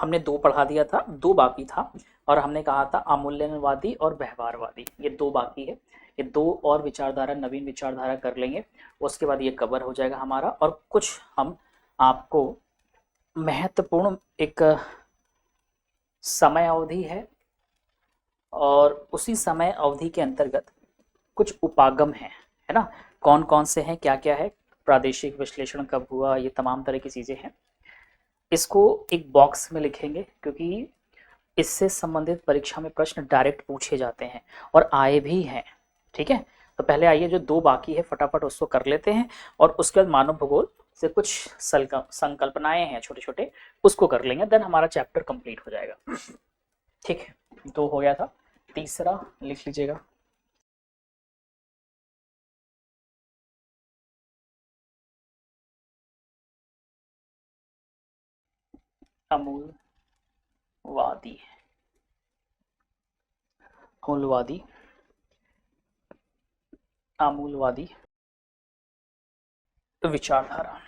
हमने 2 पढ़ा दिया था, 2 बाकी था और हमने कहा था अमूल्यवादी और व्यवहारवादी, ये 2 बाकी है। ये 2 और विचारधारा, नवीन विचारधारा कर लेंगे, उसके बाद ये कवर हो जाएगा हमारा। और कुछ हम आपको महत्वपूर्ण एक समय अवधि है और उसी समय अवधि के अंतर्गत कुछ उपागम है ना, कौन कौन से हैं, क्या क्या है, प्रादेशिक विश्लेषण कब हुआ, ये तमाम तरह की चीज़ें हैं। इसको एक बॉक्स में लिखेंगे क्योंकि इससे संबंधित परीक्षा में प्रश्न डायरेक्ट पूछे जाते हैं और आए भी हैं। ठीक है, तो पहले आइए जो 2 बाकी है फटाफट उसको कर लेते हैं और उसके बाद मानव भूगोल से कुछ संकल्पनाएं हैं छोटे छोटे, उसको कर लेंगे, देन हमारा चैप्टर कंप्लीट हो जाएगा। ठीक है, 2 हो गया था, तीसरा लिख लीजिएगा। अमूलवादी, अमूलवादी, अमूलवादी विचारधारा।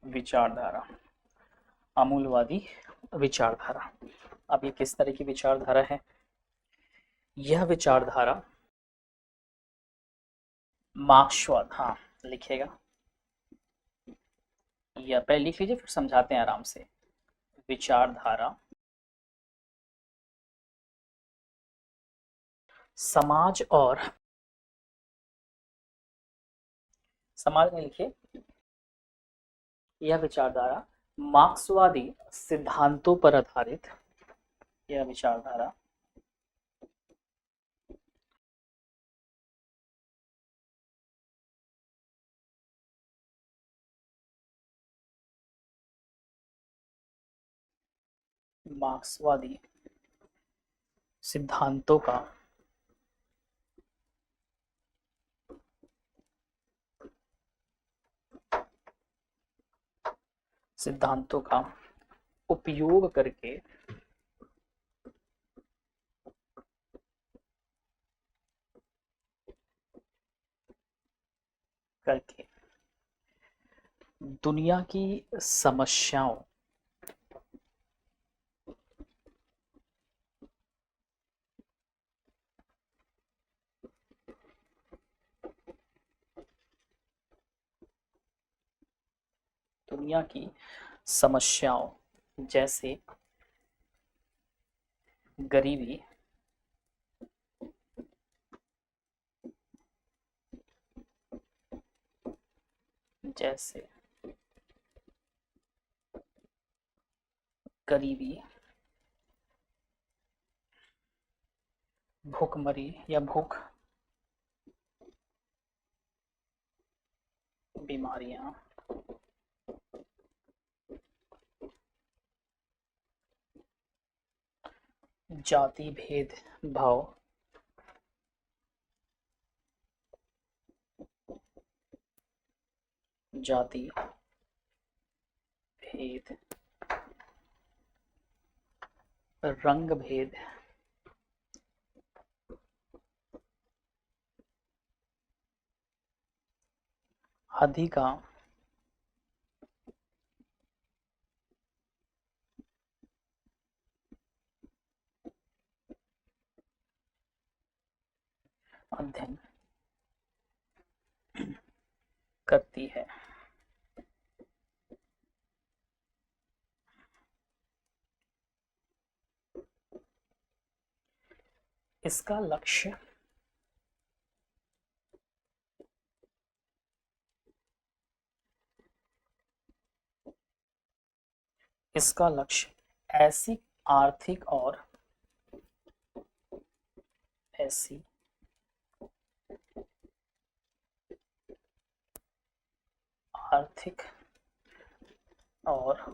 विचारधारा, अमूलवादी विचारधारा। अब ये किस तरह की विचारधारा है? यह विचारधारा मार्क्सवाद, हाँ लिखेगा, या पहले लिख लीजिए फिर समझाते हैं आराम से। विचारधारा समाज और, समाज में लिखिए, यह विचारधारा मार्क्सवादी सिद्धांतों पर आधारित, यह विचारधारा मार्क्सवादी सिद्धांतों का उपयोग करके दुनिया की समस्याओं दुनिया की समस्याओं जैसे गरीबी, जैसे गरीबी, भूखमरी या भूख, बीमारियां, जाति भेद भाव, जाति भेद, रंग भेद, आदि का अध्ययन करती है। इसका लक्ष्य ऐसी आर्थिक और ऐसी आर्थिक और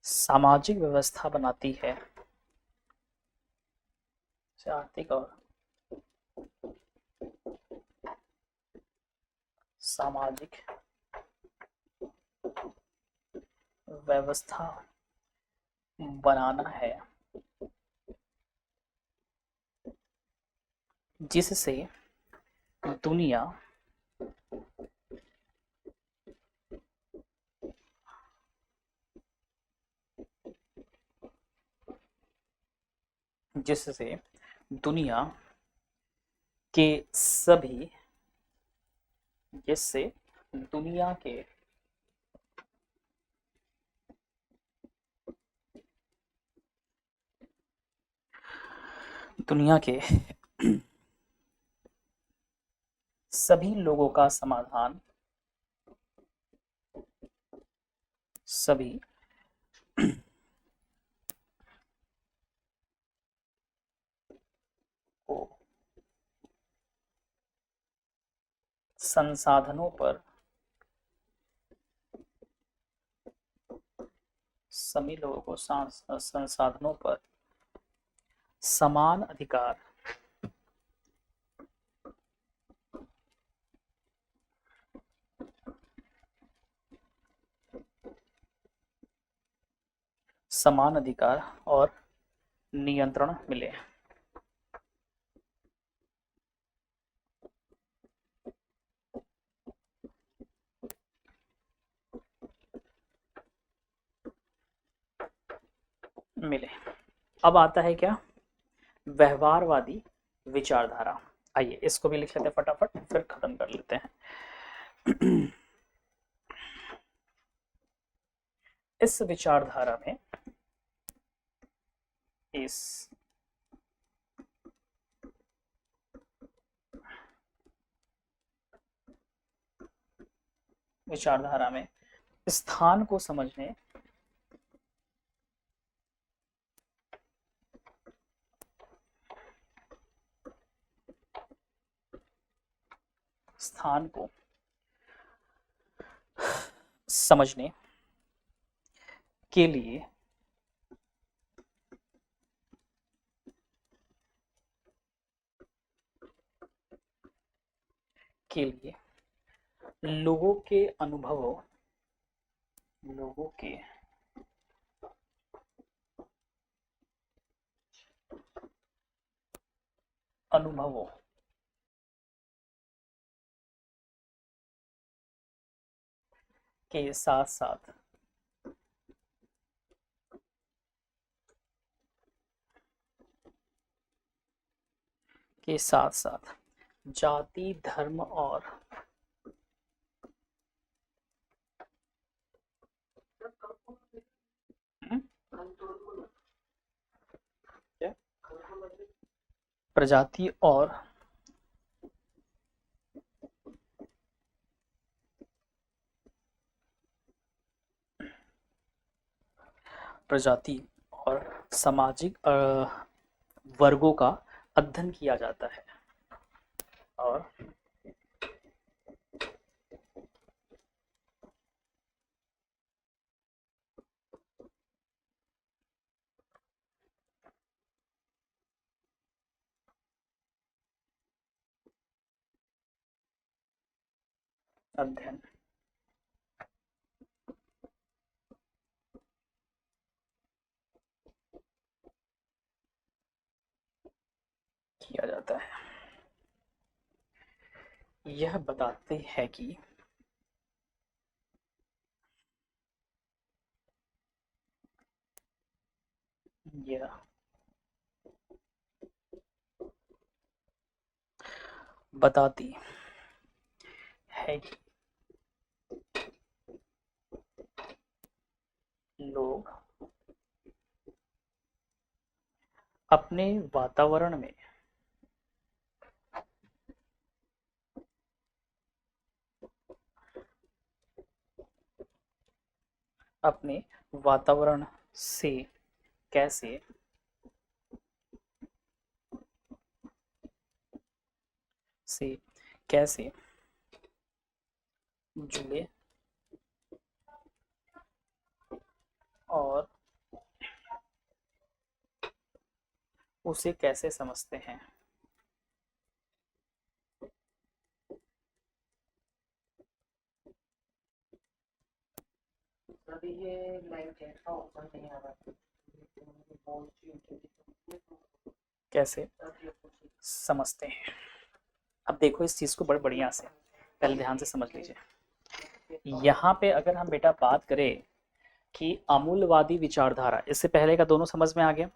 सामाजिक व्यवस्था बनाती है, आर्थिक और सामाजिक व्यवस्था बनाना है, जिससे दुनिया जिससे दुनिया के सभी जिससे दुनिया के दुनिया के सभी लोगों का समाधान सभी को संसाधनों पर सभी लोगों को संसाधनों पर समान अधिकार समान अधिकार और नियंत्रण मिले। मिले। अब आता है क्या, व्यवहारवादी विचारधारा। आइए इसको भी लिख लेते हैं फटाफट, फिर खत्म कर लेते हैं। इस विचारधारा में इस विचारधारा में स्थान को समझने स्थान को समझने के लिए लोगों के अनुभवों के साथ साथ जाति धर्म और क्या प्रजाति और सामाजिक वर्गों का अध्ययन किया जाता है और अध्ययन किया जाता है। यह बताते हैं कि यह बताती है कि लोग अपने वातावरण में अपने वातावरण से कैसे जुड़े और उसे कैसे समझते हैं। अभी ये लाइव चैट का ऑप्शन नहीं आ रहा, कैसे समझते हैं। अब देखो इस चीज को बड़े बढ़िया से पहले ध्यान से समझ लीजिए। यहाँ पे अगर हम बेटा बात करें कि अमूल्यवादी विचारधारा, इससे पहले का दोनों समझ में आ गया।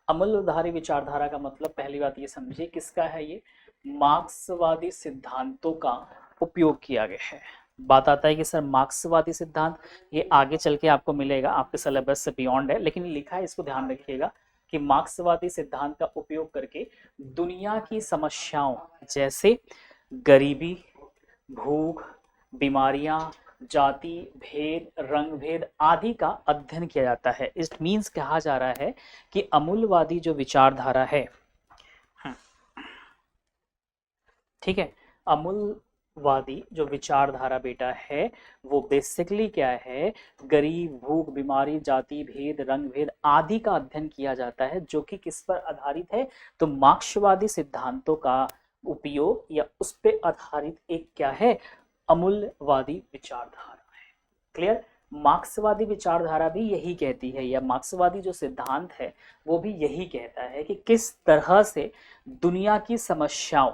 अमूल्यवादी विचारधारा का मतलब पहली बात ये समझिए किसका है, ये मार्क्सवादी सिद्धांतों का उपयोग किया गया है। बात आता है कि सर मार्क्सवादी सिद्धांत ये आगे चल के आपको मिलेगा, आपके सिलेबस से बियॉन्ड है, लेकिन लिखा है, इसको ध्यान रखिएगा कि मार्क्सवादी सिद्धांत का उपयोग करके दुनिया की समस्याओं जैसे गरीबी, भूख, बीमारियां, जाति भेद, रंग भेद आदि का अध्ययन किया जाता है। इट मीन्स कहा जा रहा है कि अमूल्यवादी जो विचारधारा है, ठीक है, अमूल्यवादी जो विचारधारा बेटा है वो बेसिकली क्या है, गरीब, भूख, बीमारी, जाति भेद, रंग भेद आदि का अध्ययन किया जाता है, जो कि किस पर आधारित है, तो मार्क्सवादी सिद्धांतों का उपयोग या उस पर आधारित एक क्या है, अमूल्यवादी विचारधारा है। क्लियर? मार्क्सवादी विचारधारा भी यही कहती है, या मार्क्सवादी जो सिद्धांत है वो भी यही कहता है कि किस तरह से दुनिया की समस्याओं,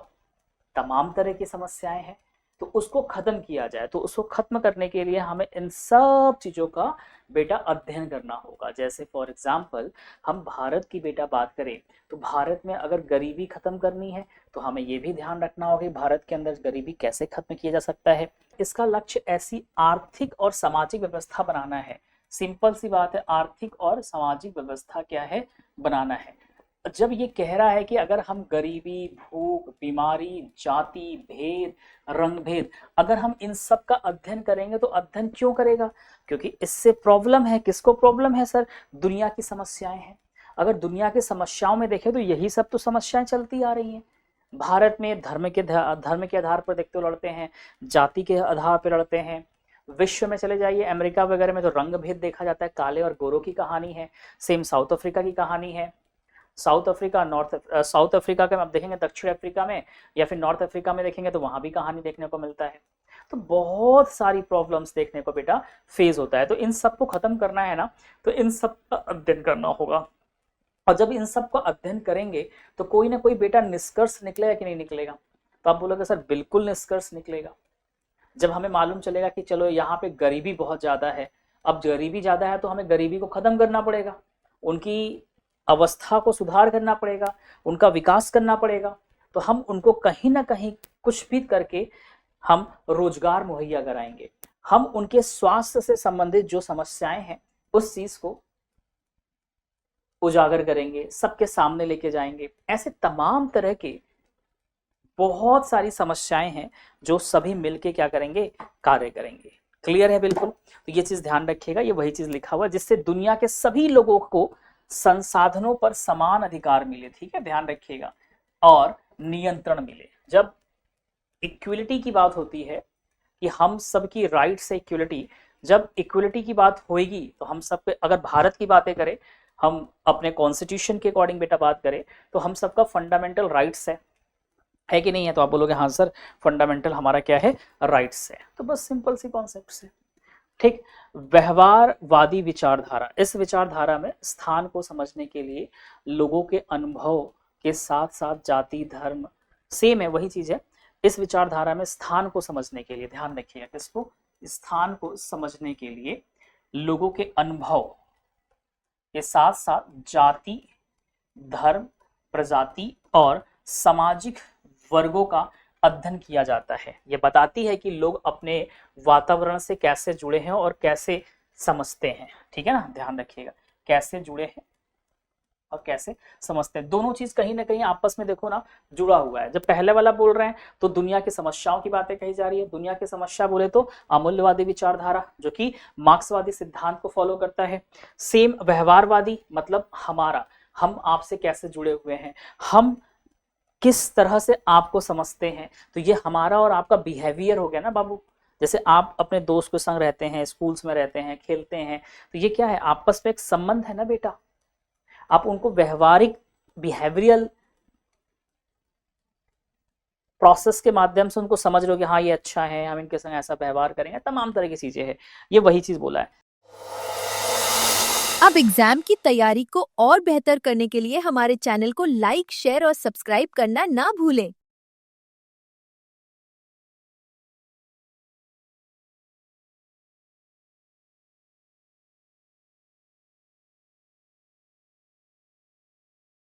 तमाम तरह की समस्याएं हैं, तो उसको खत्म किया जाए। तो उसको खत्म करने के लिए हमें इन सब चीजों का बेटा अध्ययन करना होगा। जैसे फॉर एग्जाम्पल हम भारत की बेटा बात करें तो भारत में अगर गरीबी खत्म करनी है तो हमें ये भी ध्यान रखना होगा कि भारत के अंदर गरीबी कैसे खत्म किया जा सकता है। इसका लक्ष्य ऐसी आर्थिक और सामाजिक व्यवस्था बनाना है। सिंपल सी बात है, आर्थिक और सामाजिक व्यवस्था क्या है, बनाना है। जब ये कह रहा है कि अगर हम गरीबी, भूख, बीमारी, जाति भेद, रंग भेद, अगर हम इन सब का अध्ययन करेंगे, तो अध्ययन क्यों करेगा, क्योंकि इससे प्रॉब्लम है। किसको प्रॉब्लम है सर, दुनिया की समस्याएं हैं। अगर दुनिया की समस्याओं में देखें तो यही सब तो समस्याएं चलती आ रही हैं। भारत में धर्म के आधार पर देखते हो लड़ते हैं, जाति के आधार पर लड़ते हैं। विश्व में चले जाइए, अमेरिका वगैरह में तो रंग भेद देखा जाता है, काले और गोरों की कहानी है। सेम साउथ अफ्रीका की कहानी है। साउथ अफ्रीका का आप देखेंगे, दक्षिण अफ्रीका में या फिर नॉर्थ अफ्रीका में देखेंगे तो वहां भी कहानी देखने को मिलता है। तो बहुत सारी प्रॉब्लम्स देखने को बेटा फेस होता है। तो इन सब को खत्म करना है ना, तो इन सब का अध्ययन करना होगा। और जब इन सब का अध्ययन करेंगे तो कोई ना कोई बेटा निष्कर्ष निकलेगा कि नहीं निकलेगा, तो आप बोलोगे सर बिल्कुल निष्कर्ष निकलेगा। जब हमें मालूम चलेगा कि चलो यहाँ पे गरीबी बहुत ज्यादा है, अब गरीबी ज्यादा है तो हमें गरीबी को खत्म करना पड़ेगा, उनकी अवस्था को सुधार करना पड़ेगा, उनका विकास करना पड़ेगा। तो हम उनको कहीं ना कहीं कुछ भी करके हम रोजगार मुहैया कराएंगे, हम उनके स्वास्थ्य से संबंधित जो समस्याएं हैं उस चीज को उजागर करेंगे, सबके सामने लेके जाएंगे। ऐसे तमाम तरह के बहुत सारी समस्याएं हैं जो सभी मिलके क्या करेंगे, कार्य करेंगे। क्लियर है? बिल्कुल। तो ये चीज ध्यान रखिएगा, ये वही चीज लिखा हुआ जिससे दुनिया के सभी लोगों को संसाधनों पर समान अधिकार मिले, ठीक है, ध्यान रखिएगा, और नियंत्रण मिले। जब इक्विलिटी की बात होती है कि हम सबकी राइट से इक्विलिटी, जब इक्विलिटी की बात होगी तो हम सब पे, अगर भारत की बातें करें, हम अपने कॉन्स्टिट्यूशन के अकॉर्डिंग बेटा बात करें तो हम सबका फंडामेंटल राइट्स है कि नहीं है, तो आप बोलोगे हाँ सर फंडामेंटल हमारा क्या है, राइट्स है। तो बस सिंपल सी कॉन्सेप्ट है, ठीक। व्यवहारवादी विचारधारा, इस विचारधारा में स्थान को समझने के लिए लोगों के अनुभव के साथ साथ जाति धर्म सेम है, वही चीज है। इस विचारधारा में स्थान को समझने के लिए, ध्यान रखिएगा किसको, स्थान को समझने के लिए लोगों के अनुभव के साथ साथ जाति धर्म प्रजाति और सामाजिक वर्गों का अध्ययन किया जाता है। यह बताती है कि लोग अपने वातावरण से कैसे जुड़े हैं और कैसे समझते हैं, ठीक है ना, ध्यान रखिएगा, कैसे जुड़े हैं और कैसे समझते हैं। दोनों चीज कहीं ना कहीं आपस में देखो ना जुड़ा हुआ है। जब पहले वाला बोल रहे हैं तो दुनिया की समस्याओं की बातें कही जा रही है, दुनिया की समस्या बोले तो अमूल्यवादी विचारधारा जो कि मार्क्सवादी सिद्धांत को फॉलो करता है। सेम व्यवहारवादी मतलब हमारा, हम आपसे कैसे जुड़े हुए हैं, हम किस तरह से आपको समझते हैं, तो ये हमारा और आपका बिहेवियर हो गया ना बाबू। जैसे आप अपने दोस्त के संग रहते हैं, स्कूल्स में रहते हैं, खेलते हैं, तो ये क्या है, आपस में एक संबंध है ना बेटा। आप उनको व्यवहारिक बिहेवियरल प्रोसेस के माध्यम से उनको समझ रहे हो कि हाँ ये अच्छा है, हम इनके संग ऐसा व्यवहार करेंगे, तमाम तरह की चीजें हैं। ये वही चीज बोला है। अब एग्जाम की तैयारी को और बेहतर करने के लिए हमारे चैनल को लाइक, शेयर और सब्सक्राइब करना ना भूलें।